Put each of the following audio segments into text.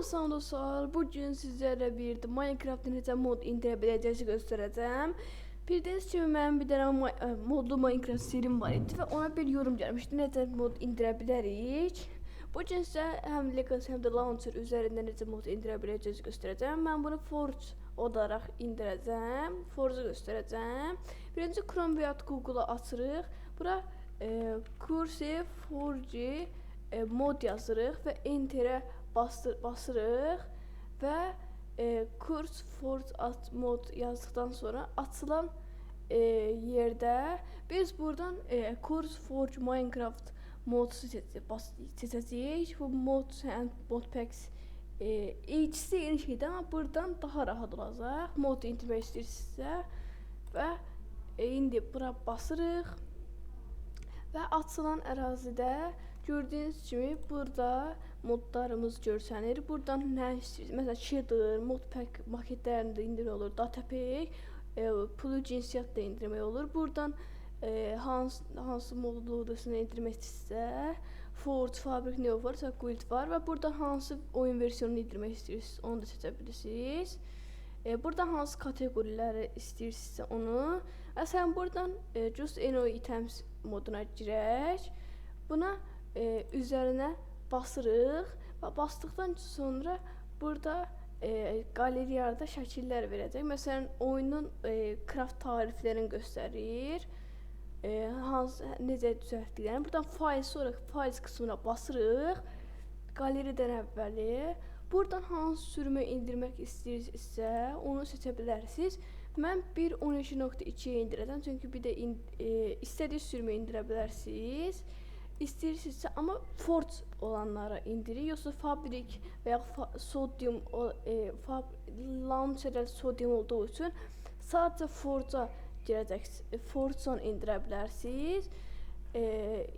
Salam dostlar, bugün sizlərlə bir Minecraft'ın necə mod indirə biləcəyinizi göstərəcəm. Bildiyiniz kimi mənim bir dənə modlu Minecraft serim var idi və ona bir yorum gəlmişdi, necə mod indirə bilərik. Bugün sizə həm Legacy həm də Launcher üzərində necə mod indirə biləcəyinizi göstərəcəm. Mən bunu Forge olaraq indirəcəm, Forge'u göstərəcəm. Birinci Chrome və ya Google'a açırıq. Bura Cursive Forge mod yazırıq və Enter'ə basırıq və Curse Forge mod yazdıqdan sonra açılan yerdə biz buradan Curse Forge Minecraft mod seçəcəyik. Bu mod modpacks ikisi eyni şeydir, amma buradan daha rahat olacaq. Mod indirmək istəyirsinizsə və indi bura basırıq və açılan ərazidə gördüyünüz kimi burada modlarımız görsənir. Buradan nə istəyirsiniz? Məsələn, shader, modpack maketlərində indirmək olur, datapack, plugins-yat da indirmək olur. Buradan hansı modluğunu indirmək istəyirsinizsə, Forge, Fabric, Neo var, Guild var və burada hansı oyun versiyonunu indirmək istəyirsiniz, onu da seçə bilirsiniz. Buradan hansı kateqoriləri istəyirsinizsə onu. Məsələn, buradan Just Eno Items moduna girək. Buna üzərinə basırıq və basdıqdan sonra burada qaleriyada şəkillər verəcək. Məsələn, oyunun craft tariflərini göstərir. Necə düzəltdiklərini. Buradan files, sonra files qismına basırıq. Qaleriyadan əvvəli. Buradan hansı sürümü indirmək istəyirsinizsə, onu seçə bilərsiniz. Mən 1.12.2-yə indirəcəm, çünki bir də istədiyiniz sürümü indirə bilərsiniz. İstəyirsinizsə, amma Forge olanlara indirin, yoxsa Fabric və ya Sodium Launcher Sodium olduğu üçün sadəcə Forge'a girəcəksiniz, Forge'dan indirə bilərsiniz.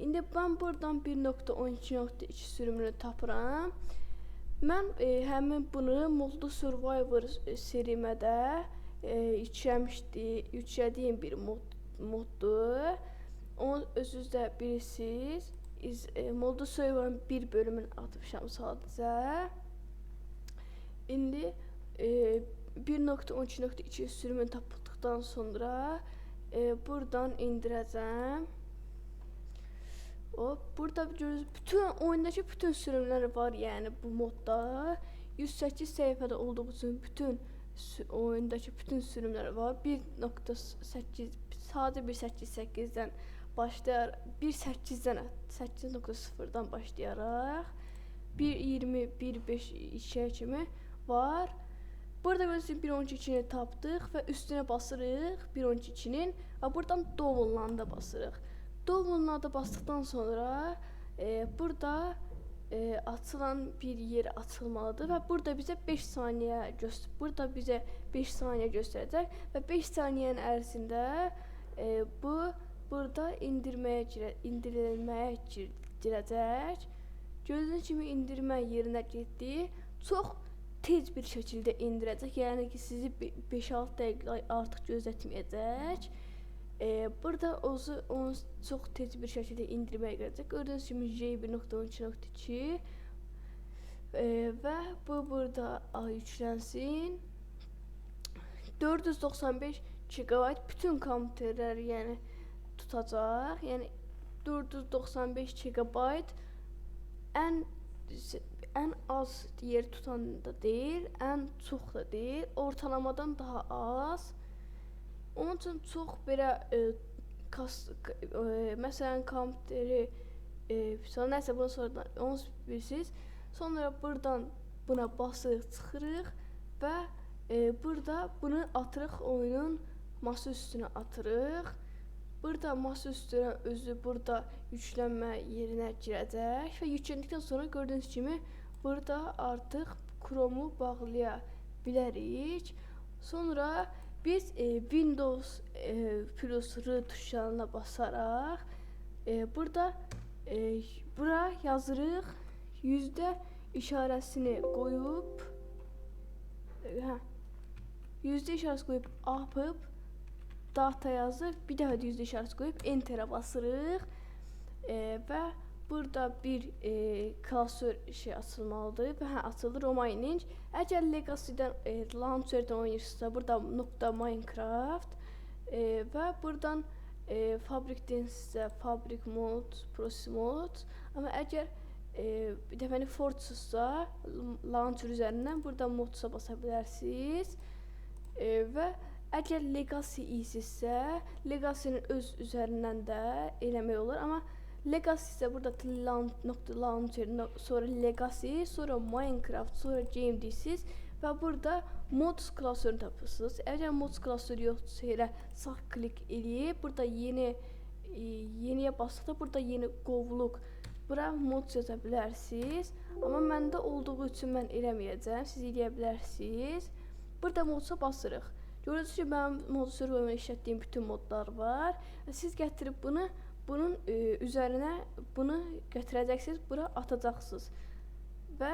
İndi mən buradan 1.12.2 sürümünü tapıram. Mən həmin bunu Modlu Survivor serimə də yüklədiyim bir moddur. Onu özünüzdə bilirsiniz. Modlu Survivor'ın bir bölümünü atmışam sadəcə. İndi 1.12.2 sürümünü tapdıqdan sonra buradan indirəcəm. Burada görürsünüz, oyundakı bütün sürümlər var, yəni bu modda. 108 səhifədə olduğu üçün bütün oyundakı bütün sürümlər var. 1.8 sadəcə 1.8.8-dən başlayaraq 8.0-dan başlayaraq 1.20, 1.5-2-yə kimi var. Burada görürsünüz 1.12.2-ni tapdıq və üstünə basırıq 1.12.2-nin və buradan Download'a basırıq. Download'a basdıqdan sonra burada açılan bir yer açılmalıdır və burada bizə 5 saniyə göstərəcək və 5 saniyənin ərzində burada indirilməyə girəcək. Gördüyünüz kimi indirmə yerinə getdi. Çox tez bir şəkildə indirəcək, yəni ki sizi 5-6 dəqiqə artıq gözlətməyəcək. Burada onu çox tez bir şəkildə indirməyə gələcək. Gördüyünüz kimi J1.12.2 və bu burada yüklənsin. 495 GB bütün kompüterlər yəni tutacaq. Yəni 495 GB ən az yer tutan da deyil, ən çox da deyil, ortalamadan daha az. Onun üçün çox belə məsələn kompüteri nəsə bunu sonradan onu bilirsiniz. Sonra buradan buna basırıq, çıxırıq və burada bunu atırıq, oyunun masa üstünə atırıq. Burada masa üstünə özü burada yüklənmə yerinə girəcək və yükləndikdən sonra gördüyünüz kimi burada artıq Chrome'u bağlaya bilərik. Sonra biz Windows plus R tuşlarına basaraq bura yazırıq, yüzdə işarəsini qoyub apıb data yazıb, bir daha yüzdə işarəsi qoyub Enter'ə basırıq və burada bir klasör şey açılmalıdır və açılır o mining. Əgər Legacy-dən launcherdən oynayırsınızsa burada .minecraft və buradan fabrikdən sizə fabrik mod, process mod. Amma əgər bir dəfəni Forge-sızsa launcher üzərindən burada modsa basa bilərsiniz və əgər Legacy isinizsə Legacy-nin öz üzərindən də eləmək olur. Amma Legacy isə burada launcher, sonra Legacy, sonra Minecraft, sonra game deyirsiz və burada mods klasörünü tapırsınız. Əgər mods klasörü yoxdursa elə sağ klik edib burada yeniyə basdıqda burada yeni qovluq bura mods yaza bilərsiniz. Amma məndə olduğu üçün mən eləməyəcəm. Siz eləyə bilərsiniz. Burada modsa basırıq. Görürsünüz ki, mənim mod serverımda işlətdiyim bütün modlar var. Siz gətirib bunun üzərinə bunu gətirəcəksiniz, bura atacaqsınız. Və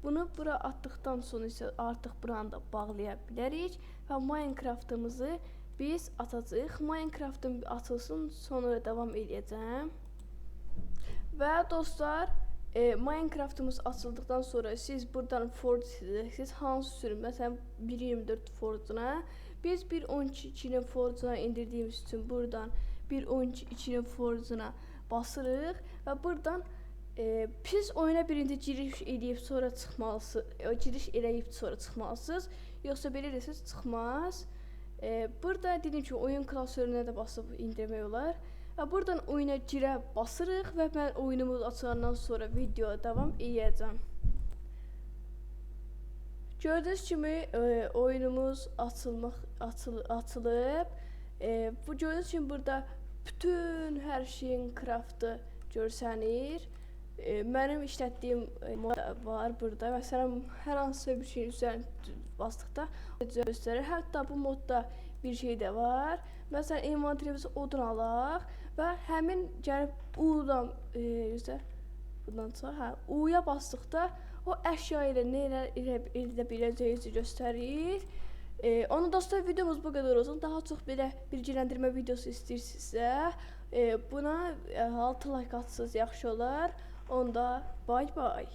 bunu bura atdıqdan sonra isə artıq buranı da bağlaya bilərik və Minecraftımızı biz atacağıq. Minecraftım açılsın, sonra davam edəcəm. Və dostlar, Minecraftımız açıldıqdan sonra siz buradan Forge siləcəksiniz. Hansı sürüm? Məsələn 1.24 Forge-una. Biz 1.12-nin Forge-una indirdiyimiz üçün buradan 1.12-nin Forge-una basırıq və buradan siz oyuna birinci giriş edib sonra çıxmalısınız. Giriş eləyib sonra çıxmalısınız. Yoxsa belə desəz çıxmaz. Burada dediyim kimi oyun klasörünə də basıb indirmək olar. Və buradan oyuna girə basırıq və mən oyunumuz açılandan sonra videoya davam edəcəm. Gördüyünüz kimi oyunumuz açılıb. Bu gördüyünüz kimi burada bütün hər şeyin craftı görsənir. Mənim işlətdiyim mod var burada. Məsələn, hər hansısa bir şeyin üzərinə basdıqda göstərir. Hətta bu modda bir şey də var. Məsələn, inventarımızı odun alaq və həmin gəlib U-dan bundan sonra U-ya basdıqda o əşya ilə nə edə biləcəyinizi göstərir. Onu dostlar, videomuz bu qədər olsun. Daha çox belə bilgiləndirmə videosu istəyirsinizsə buna 6 like atsınız yaxşı olar. Onda bay bay.